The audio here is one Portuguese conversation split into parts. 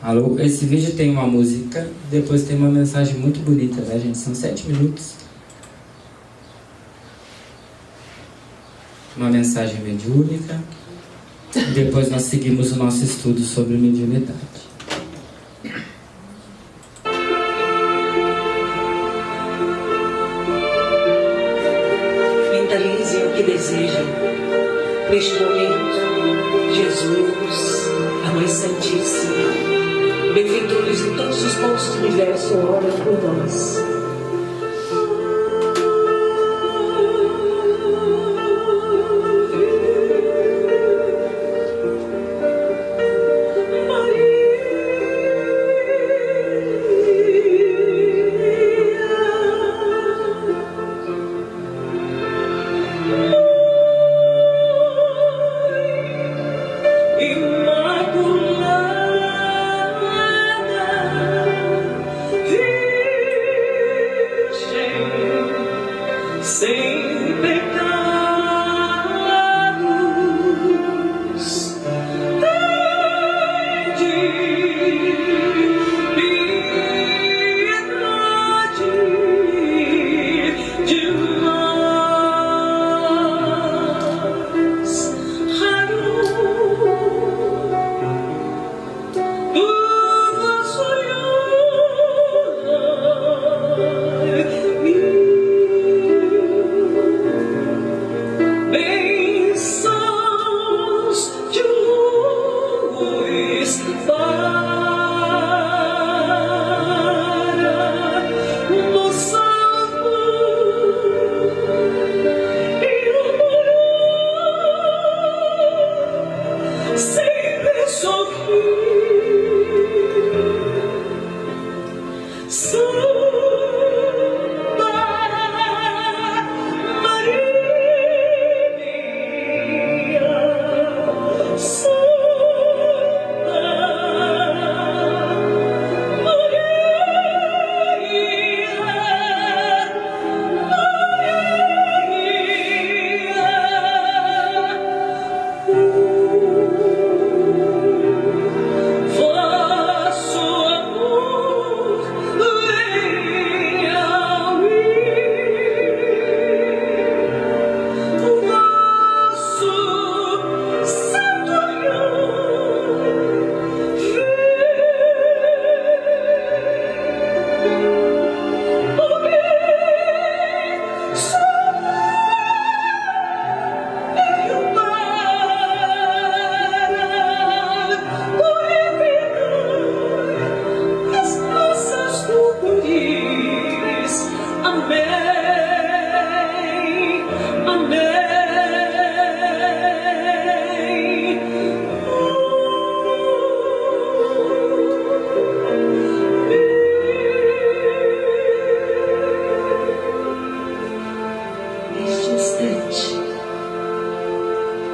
Alô, esse vídeo tem uma música, depois tem uma mensagem muito bonita, né, gente? São 7 minutos. Uma mensagem mediúnica. Depois nós seguimos o nosso estudo sobre mediunidade. Mentalizem o que desejam. Neste momento, Jesus, a Mãe Santíssima, benfeitores em todos os pontos do universo, oram por nós.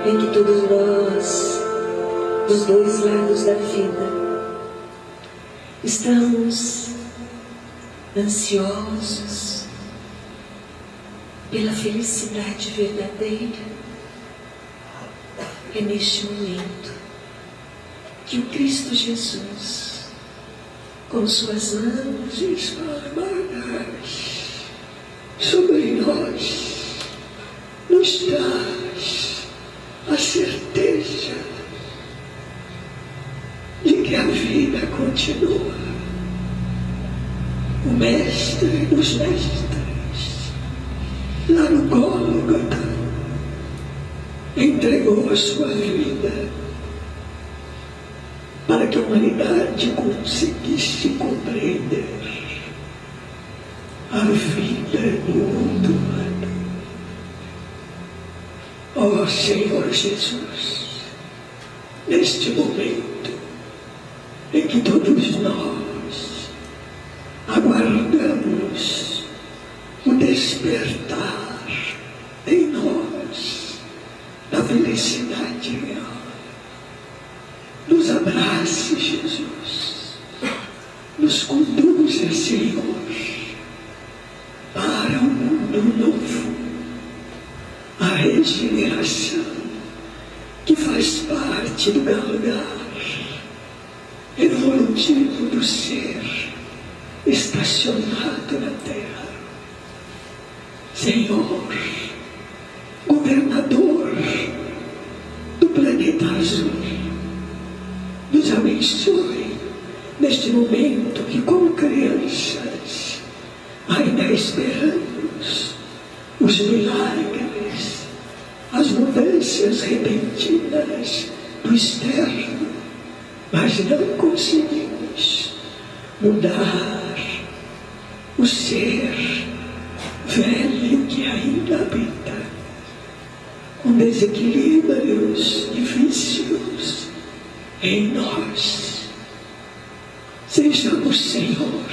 Em que todos nós, dos dois lados da vida, estamos ansiosos pela felicidade verdadeira. É neste momento que o Cristo Jesus, com suas mãos esparmadas sobre nós, nos traz a certeza de que a vida continua. O Mestre dos Mestres, lá no Gólgota, entregou a sua vida para que a humanidade conseguisse compreender a vida no mundo humano. Ó Senhor Jesus, neste momento em que todos nós aguardamos o despertar em nós da felicidade real, nos abrace, Jesus, nos conduza, Senhor, para um mundo novo, a regeneração que faz parte do galgar evolutivo do ser estacionado na terra. Senhor, governador do planeta azul, nos abençoe neste momento que, como crianças, ainda esperamos os milagres, as mudanças repentinas do externo, mas não conseguimos mudar o ser velho que ainda habita, com desequilíbrios e vícios em nós. Sejamos, Senhor,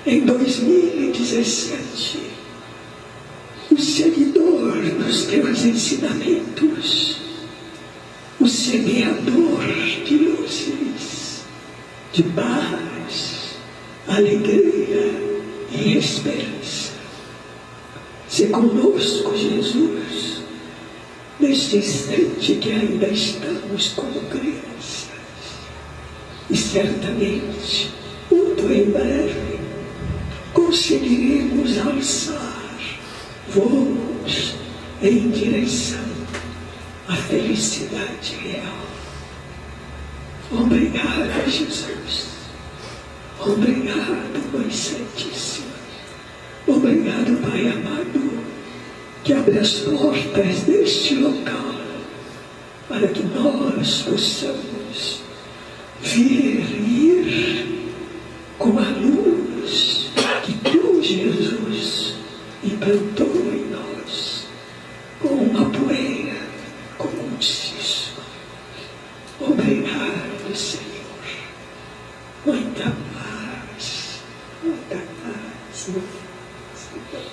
em 2017, o seguidor dos teus ensinamentos, o semeador de luzes, de paz, alegria e esperança. Se conosco, Jesus, neste instante que ainda estamos como crianças, e certamente, muito em breve, conseguiremos alçar voos em direção à felicidade real. Obrigado, Jesus. Obrigado, Mãe Santíssima. Obrigado, Pai amado, que abre as portas deste local para que nós possamos vir e ir com a luz que tu, Jesus, implantou em nós, com uma poeira, como um cisco. Obrigado, Senhor. Muita paz, muita paz, muita paz.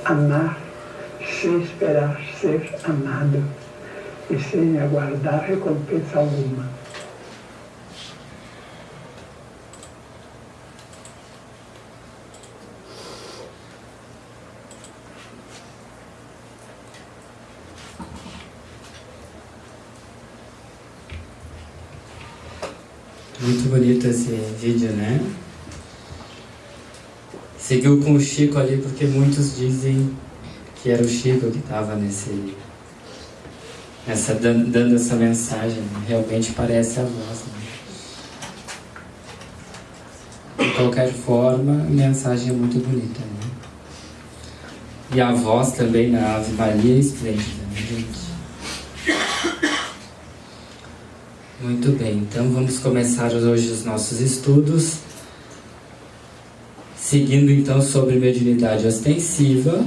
Amar sem esperar ser amado e sem aguardar recompensa alguma. Muito bonito esse vídeo, né? Seguiu com o Chico ali porque muitos dizem que era o Chico que estava dando essa mensagem, né? Realmente parece a voz, né? De qualquer forma, a mensagem é muito bonita, né? E a voz também na Ave Maria é esplêndida, né, gente? Muito bem, então vamos começar hoje os nossos estudos, seguindo então sobre mediunidade ostensiva.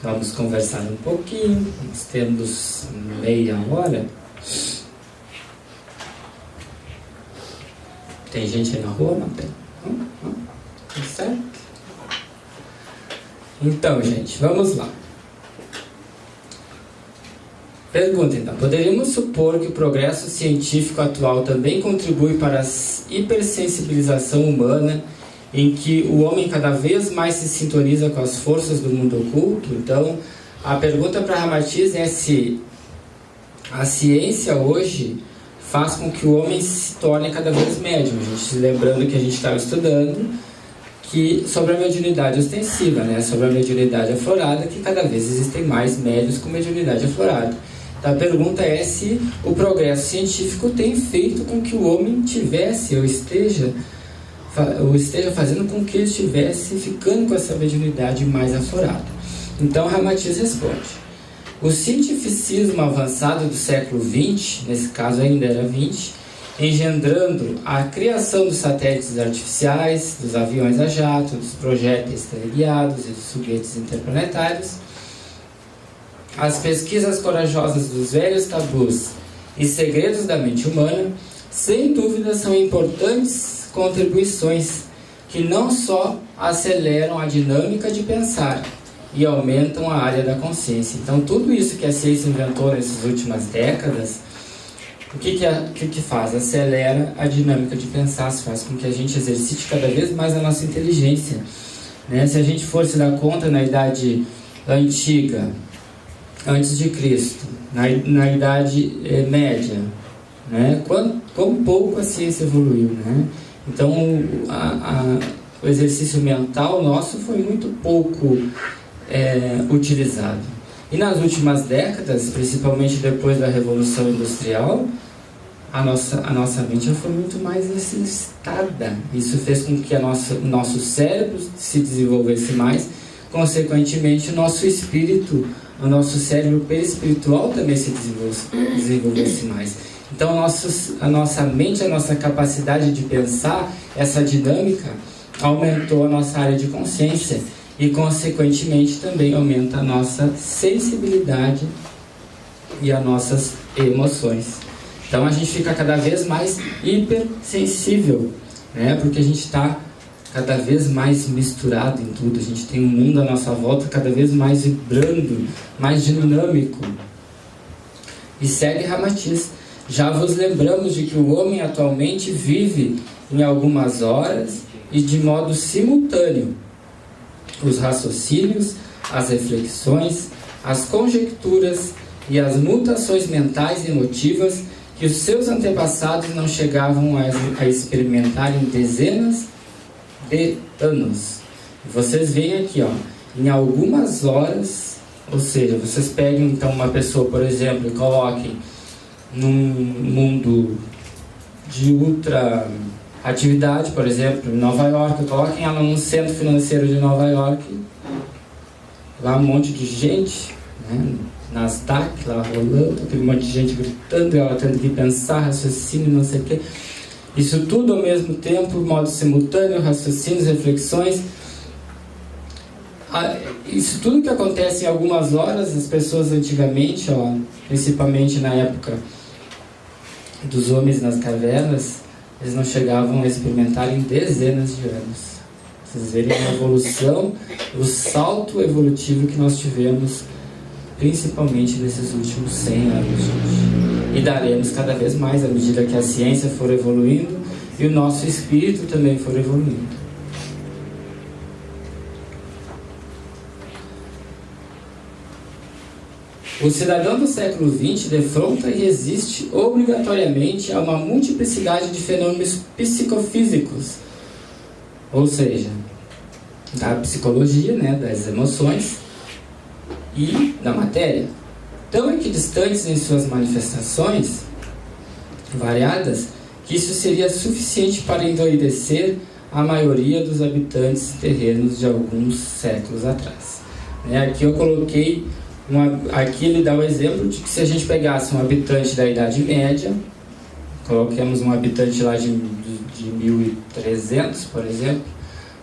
Vamos conversar um pouquinho, nós temos meia hora. Tem gente aí na rua? Não tem? Tudo certo? Então, gente, vamos lá. Pergunta então, poderíamos supor que o progresso científico atual também contribui para a hipersensibilização humana, em que o homem cada vez mais se sintoniza com as forças do mundo oculto? Então, a pergunta para Ramatiz é se a ciência hoje faz com que o homem se torne cada vez médium. A gente, lembrando que a gente estava estudando sobre a mediunidade ostensiva, né? Sobre a mediunidade aflorada, que cada vez existem mais médiuns com mediunidade aflorada. Então, a pergunta é se o progresso científico tem feito com que o homem tivesse ou esteja fazendo com que ele estivesse ficando com essa mediunidade mais aflorada. Então, Ramatiz responde: o cientificismo avançado do século XX, nesse caso ainda era 20, engendrando a criação dos satélites artificiais, dos aviões a jato, dos projéteis teleguiados e dos foguetes interplanetários, as pesquisas corajosas dos velhos tabus e segredos da mente humana, sem dúvida são importantes contribuições que não só aceleram a dinâmica de pensar e aumentam a área da consciência. Então, tudo isso que a ciência inventou nessas últimas décadas, o que faz? Acelera a dinâmica de pensar, faz com que a gente exercite cada vez mais a nossa inteligência. Né? Se a gente fosse dar conta na Idade Antiga, antes de Cristo, na Idade Média, né? Quão pouco a ciência evoluiu, né? Então, o exercício mental nosso foi muito pouco utilizado. E nas últimas décadas, principalmente depois da Revolução Industrial, a nossa mente foi muito mais exercitada. Isso fez com que o nosso cérebro se desenvolvesse mais, consequentemente o nosso espírito, o nosso cérebro perispiritual também se desenvolvesse mais. Então a nossa mente, a nossa capacidade de pensar, essa dinâmica, aumentou a nossa área de consciência e consequentemente também aumenta a nossa sensibilidade e as nossas emoções. Então a gente fica cada vez mais hipersensível, né? Porque a gente está cada vez mais misturado em tudo. A gente tem um mundo à nossa volta cada vez mais vibrando, mais dinâmico. E segue Ramatiz: já vos lembramos de que o homem atualmente vive em algumas horas e de modo simultâneo os raciocínios, as reflexões, as conjecturas e as mutações mentais e emotivas que os seus antepassados não chegavam a experimentar em dezenas de anos. Vocês veem aqui, ó, em algumas horas, ou seja, vocês peguem então uma pessoa, por exemplo, e coloquem num mundo de ultra atividade, por exemplo, em Nova York, coloquem ela num centro financeiro de Nova York, lá um monte de gente, né? Nasdaq lá rolando, aquele monte de gente gritando, ela tendo que pensar, raciocínio, não sei o quê. Isso tudo ao mesmo tempo, modo simultâneo, raciocínios, reflexões. Isso tudo que acontece em algumas horas, as pessoas antigamente, ó, principalmente na época dos homens nas cavernas, eles não chegavam a experimentar em dezenas de anos. Vocês verem a evolução, o salto evolutivo que nós tivemos, principalmente nesses últimos 100 anos, gente. E daremos cada vez mais à medida que a ciência for evoluindo e o nosso espírito também for evoluindo. O cidadão do século XX defronta e resiste obrigatoriamente a uma multiplicidade de fenômenos psicofísicos, ou seja, da psicologia, né, das emoções e da matéria, tão equidistantes em suas manifestações variadas, que isso seria suficiente para endoidecer a maioria dos habitantes terrenos de alguns séculos atrás. Aqui eu coloquei aqui ele dá o exemplo de que se a gente pegasse um habitante da Idade Média, coloquemos um habitante lá de 1300, por exemplo,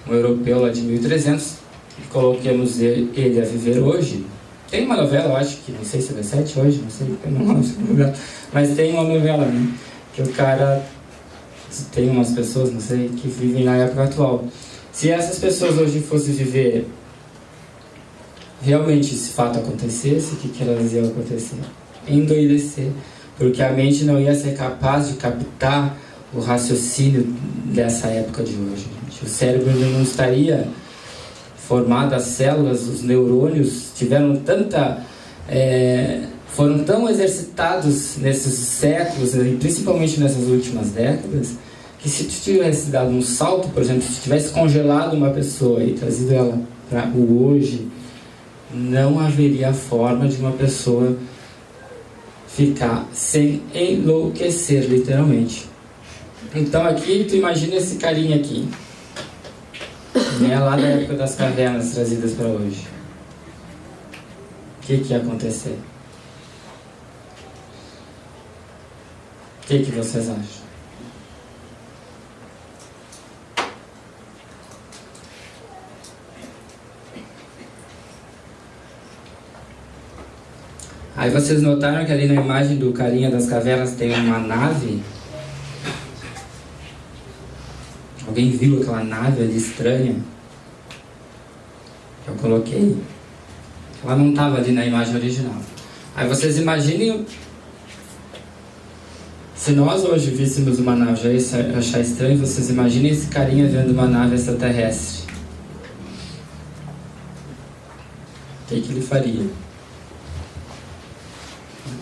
um europeu lá de 1300, e coloquemos ele a viver hoje. Tem uma novela, eu acho que, não sei se é 7 hoje, não sei, eu não acho novela, mas tem uma novela, né, que o cara, tem umas pessoas, não sei, que vivem na época atual. Se essas pessoas hoje fossem viver, realmente esse fato acontecesse, o que elas iam acontecer? Endoidecer, porque a mente não ia ser capaz de captar o raciocínio dessa época de hoje. Gente. O cérebro não estaria formado, as células, os neurônios tiveram foram tão exercitados nesses séculos, e principalmente nessas últimas décadas, que se tivesse dado um salto, por exemplo, se tivesse congelado uma pessoa e trazido ela para o hoje, não haveria forma de uma pessoa ficar sem enlouquecer, literalmente. Então aqui, tu imagina esse carinha aqui, né, lá da época das cavernas trazidas para hoje. O que ia acontecer? O que vocês acham? Aí vocês notaram que ali na imagem do carinha das cavernas tem uma nave? Alguém viu aquela nave ali estranha? Eu coloquei. Ela não estava ali na imagem original. Aí vocês imaginem, se nós hoje víssemos uma nave, já ia achar estranho, vocês imaginem esse carinha vendo uma nave extraterrestre. O que ele faria?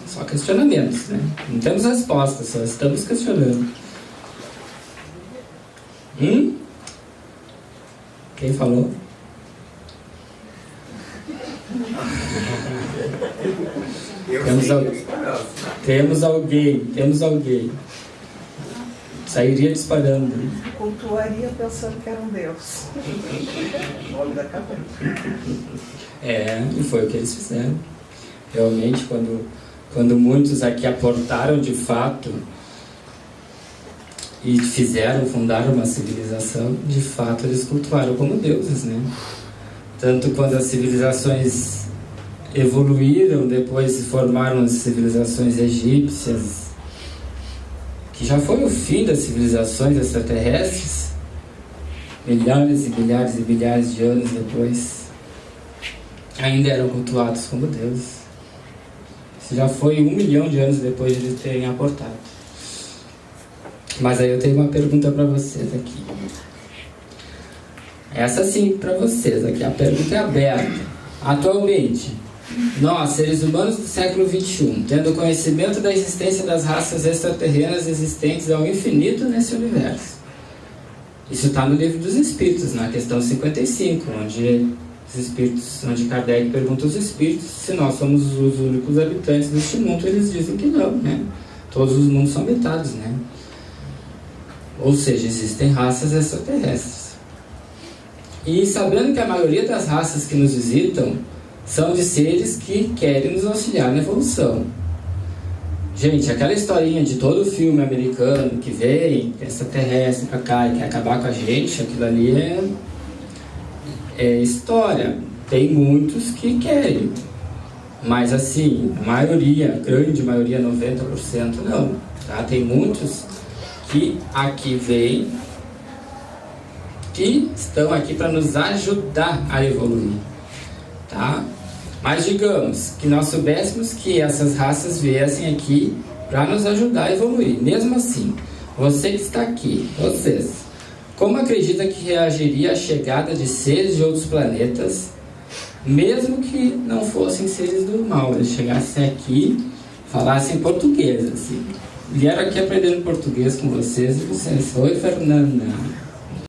Só questionamentos, né? Não temos respostas, só estamos questionando. Quem falou? Temos alguém. Sairia disparando. Cultuaria pensando que era um Deus. O nome da caverna. E foi o que eles fizeram. Realmente, quando muitos aqui aportaram de fato e fundaram uma civilização, de fato eles cultuaram como deuses, né? Tanto quando as civilizações evoluíram, depois se formaram as civilizações egípcias, que já foi o fim das civilizações extraterrestres, milhares e milhares e milhares de anos depois, ainda eram cultuados como deuses. Isso já foi 1 milhão de anos depois de eles terem aportado. Mas aí eu tenho uma pergunta para vocês aqui. Essa sim para vocês aqui, a pergunta é aberta. Atualmente, nós, seres humanos do século XXI, tendo conhecimento da existência das raças extraterrenas existentes ao infinito nesse universo. Isso está no Livro dos Espíritos, na questão 55, onde Kardec pergunta aos espíritos se nós somos os únicos habitantes deste mundo. Eles dizem que não, né? Todos os mundos são habitados, né? Ou seja, existem raças extraterrestres. E sabendo que a maioria das raças que nos visitam são de seres que querem nos auxiliar na evolução. Gente, aquela historinha de todo filme americano que vem extraterrestre pra cá e quer acabar com a gente, aquilo ali é história. Tem muitos que querem, mas assim, a maioria, a grande maioria, 90% não, tá? Tem muitos que aqui vêm, que estão aqui para nos ajudar a evoluir, tá? Mas digamos que nós soubéssemos que essas raças viessem aqui para nos ajudar a evoluir. Mesmo assim, você que está aqui, vocês, como acredita que reagiria à chegada de seres de outros planetas, mesmo que não fossem seres do mal, eles chegassem aqui, falassem português, assim, vieram aqui aprendendo português com vocês, e vocês, oi Fernanda,